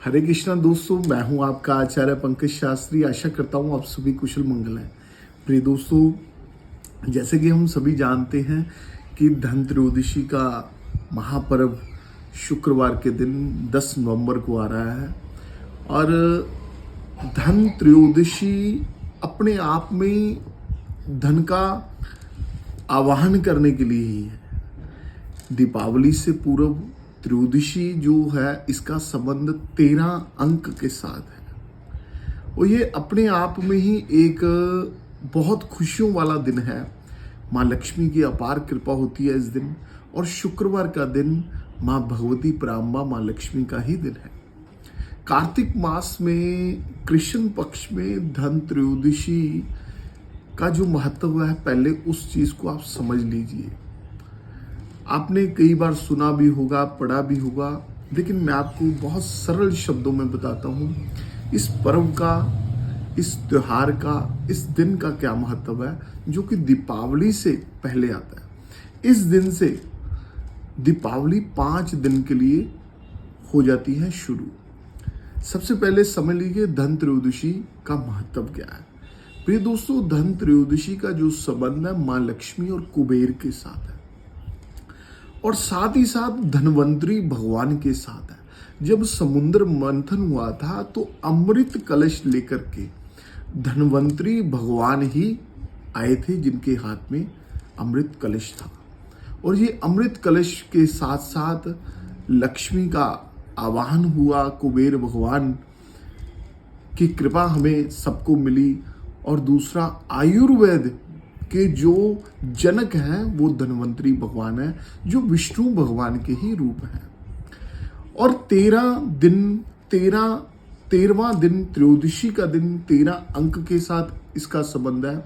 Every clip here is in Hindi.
हरे कृष्णा दोस्तों, मैं हूं आपका आचार्य पंकज शास्त्री। आशा करता हूं आप सभी कुशल मंगल हैं। प्रिय दोस्तों, जैसे कि हम सभी जानते हैं कि धन त्रयोदशी का महापर्व शुक्रवार के दिन 10 नवंबर को आ रहा है। और धन त्रयोदशी अपने आप में धन का आवाहन करने के लिए ही है। दीपावली से पूर्व त्रयोदशी जो है, इसका संबंध 13 अंक के साथ है और ये अपने आप में ही एक बहुत खुशियों वाला दिन है। माँ लक्ष्मी की अपार कृपा होती है इस दिन, और शुक्रवार का दिन माँ भगवती पराम्बा माँ लक्ष्मी का ही दिन है। कार्तिक मास में कृष्ण पक्ष में धन त्रयोदशी का जो महत्व है, पहले उस चीज को आप समझ लीजिए। आपने कई बार सुना भी होगा, पढ़ा भी होगा, लेकिन मैं आपको बहुत सरल शब्दों में बताता हूँ इस पर्व का, इस त्योहार का, इस दिन का क्या महत्व है, जो कि दीपावली से पहले आता है। इस दिन से दीपावली 5 दिन के लिए हो जाती है शुरू। सबसे पहले समझ लीजिए धन त्रयोदशी का महत्व क्या है। प्रिय दोस्तों, धन त्रयोदशी का जो संबंध है माँ लक्ष्मी और कुबेर के साथ है, और साथ ही साथ धनवंतरी भगवान के साथ है। जब समुद्र मंथन हुआ था तो अमृत कलश लेकर के धनवंतरी भगवान ही आए थे, जिनके हाथ में अमृत कलश था। और ये अमृत कलश के साथ साथ लक्ष्मी का आवाहन हुआ, कुबेर भगवान की कृपा हमें सबको मिली। और दूसरा, आयुर्वेद के जो जनक हैं वो धन्वंतरी भगवान है, जो विष्णु भगवान के ही रूप हैं। और 13वां दिन त्रयोदशी का दिन 13 अंक के साथ इसका संबंध है।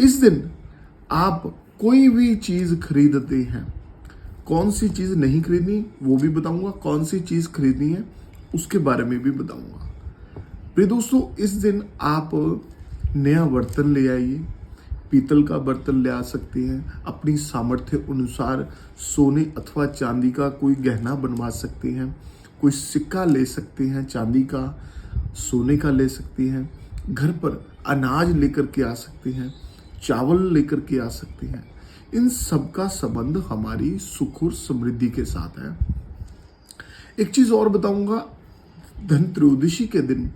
इस दिन आप कोई भी चीज खरीदते हैं, कौन सी चीज नहीं खरीदनी वो भी बताऊंगा, कौन सी चीज खरीदनी है उसके बारे में भी बताऊंगा। प्रिय दोस्तों, इस दिन आप नया बर्तन ले आइए। पीतल का बर्तन ले आ सकते हैं, अपनी सामर्थ्य अनुसार सोने अथवा चांदी का कोई गहना बनवा सकते हैं, कोई सिक्का ले सकते हैं, चांदी का, सोने का ले सकते हैं। घर पर अनाज लेकर के आ सकते हैं, चावल लेकर के आ सकते हैं। इन सब का संबंध हमारी सुख और समृद्धि के साथ है। एक चीज और बताऊंगा, धन त्रयोदशी के दिन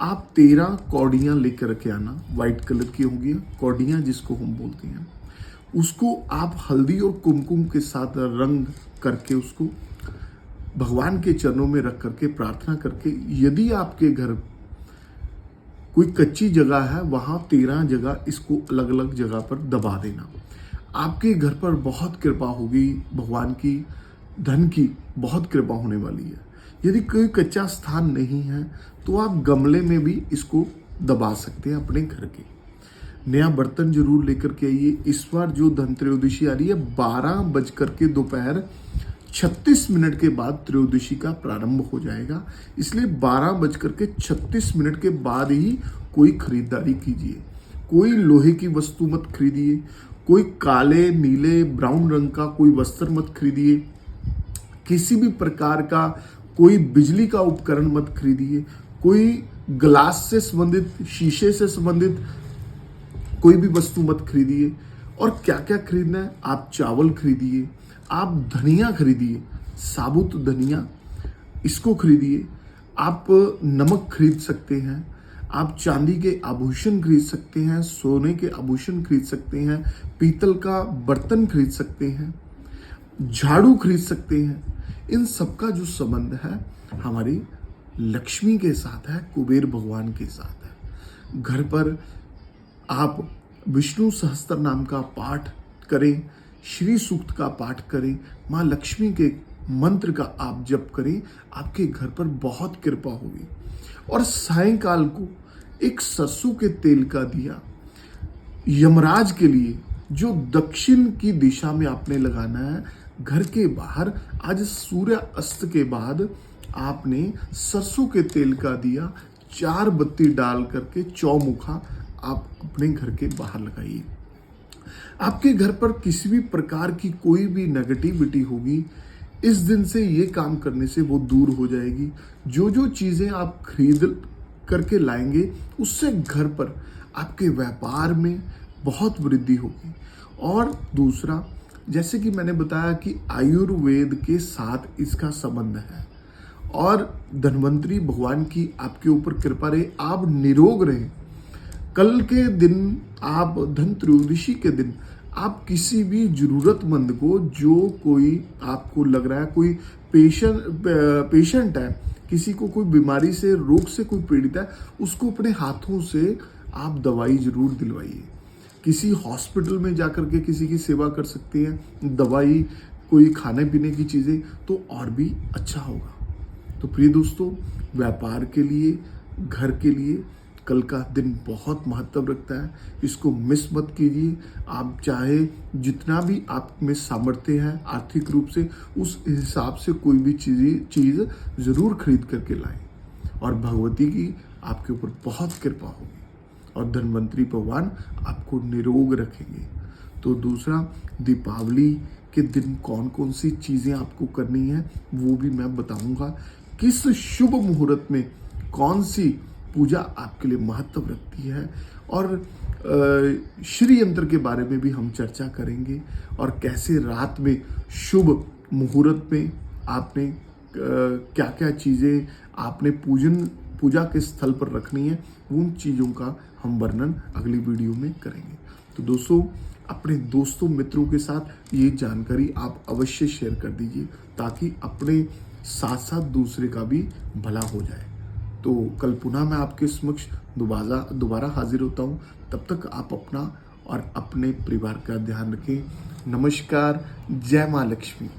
आप 13 कौड़ियाँ लेकर के आना। व्हाइट कलर की होंगी कौड़ियाँ, जिसको हम बोलते हैं। उसको आप हल्दी और कुमकुम के साथ रंग करके उसको भगवान के चरणों में रख करके प्रार्थना करके, यदि आपके घर कोई कच्ची जगह है, वहाँ 13 जगह इसको अलग अलग जगह पर दबा देना। आपके घर पर बहुत कृपा होगी, भगवान की, धन की बहुत कृपा होने वाली है। यदि कोई कच्चा स्थान नहीं है तो आप गमले में भी इसको दबा सकते हैं अपने घर के। नया बर्तन जरूर लेकर के आइए। इस बार जो धन त्रयोदशी आ रही है, 12 बज करके दोपहर 36 मिनट के बाद त्रयोदशी का प्रारंभ हो जाएगा। इसलिए 12 बज करके 36 मिनट के बाद ही कोई खरीदारी कीजिए। कोई लोहे की वस्तु मत खरीदिए, कोई काले, नीले, ब्राउन रंग का कोई वस्त्र मत खरीदिए, किसी भी प्रकार का कोई बिजली का उपकरण मत खरीदिए, कोई ग्लास से संबंधित, शीशे से संबंधित कोई भी वस्तु मत खरीदिए। और क्या क्या खरीदना है, आप चावल खरीदिए, आप धनिया खरीदिए, साबुत धनिया, इसको खरीदिए। आप नमक खरीद सकते हैं, आप चांदी के आभूषण खरीद सकते हैं, सोने के आभूषण खरीद सकते हैं, पीतल का बर्तन खरीद सकते हैं, झाड़ू खरीद सकते हैं। इन सब का जो संबंध है हमारी लक्ष्मी के साथ है, कुबेर भगवान के साथ है। घर पर आप विष्णु सहस्त्र नाम का पाठ करें, श्री सूक्त का पाठ करें, माँ लक्ष्मी के मंत्र का आप जप करें, आपके घर पर बहुत कृपा होगी। और सायंकाल को एक सरसों के तेल का दिया यमराज के लिए, जो दक्षिण की दिशा में आपने लगाना है, घर के बाहर। आज सूर्य अस्त के बाद आपने सरसों के तेल का दिया 4 बत्ती डाल करके चौमुखा आप अपने घर के बाहर लगाइए। आपके घर पर किसी भी प्रकार की कोई भी नेगेटिविटी होगी, इस दिन से ये काम करने से वो दूर हो जाएगी। जो जो चीज़ें आप खरीद करके लाएंगे उससे घर पर आपके व्यापार में बहुत वृद्धि होगी। और दूसरा, जैसे कि मैंने बताया कि आयुर्वेद के साथ इसका संबंध है और धन्वंतरी भगवान की आपके ऊपर कृपा रहे, आप निरोग रहें। कल के दिन आप धन त्रयोदशी के दिन आप किसी भी जरूरतमंद को, जो कोई आपको लग रहा है कोई पेशेंट है, किसी को कोई बीमारी से रोग से कोई पीड़ित है, उसको अपने हाथों से आप दवाई जरूर दिलवाइए। किसी हॉस्पिटल में जाकर के किसी की सेवा कर सकते हैं, दवाई, कोई खाने पीने की चीज़ें, तो और भी अच्छा होगा। तो प्रिय दोस्तों, व्यापार के लिए, घर के लिए कल का दिन बहुत महत्व रखता है। इसको मिस मत कीजिए। आप चाहे जितना भी आप में सामर्थ्य है आर्थिक रूप से, उस हिसाब से कोई भी चीज़ ज़रूर खरीद करके लाएं और भगवती की आपके ऊपर बहुत कृपा होगी और धन्वंतरी भगवान आपको निरोग रखेंगे। तो दूसरा, दीपावली के दिन कौन कौन सी चीज़ें आपको करनी है वो भी मैं बताऊंगा। किस शुभ मुहूर्त में कौन सी पूजा आपके लिए महत्व रखती है और श्री यंत्र के बारे में भी हम चर्चा करेंगे और कैसे रात में शुभ मुहूर्त में आपने क्या क्या चीज़ें आपने पूजा के स्थल पर रखनी है, उन चीज़ों का हम वर्णन अगली वीडियो में करेंगे। तो दोस्तों, अपने दोस्तों मित्रों के साथ ये जानकारी आप अवश्य शेयर कर दीजिए ताकि अपने साथ साथ दूसरे का भी भला हो जाए। तो कल पुनः मैं आपके समक्ष दोबारा हाजिर होता हूँ। तब तक आप अपना और अपने परिवार का ध्यान रखें। नमस्कार। जय माँ लक्ष्मी।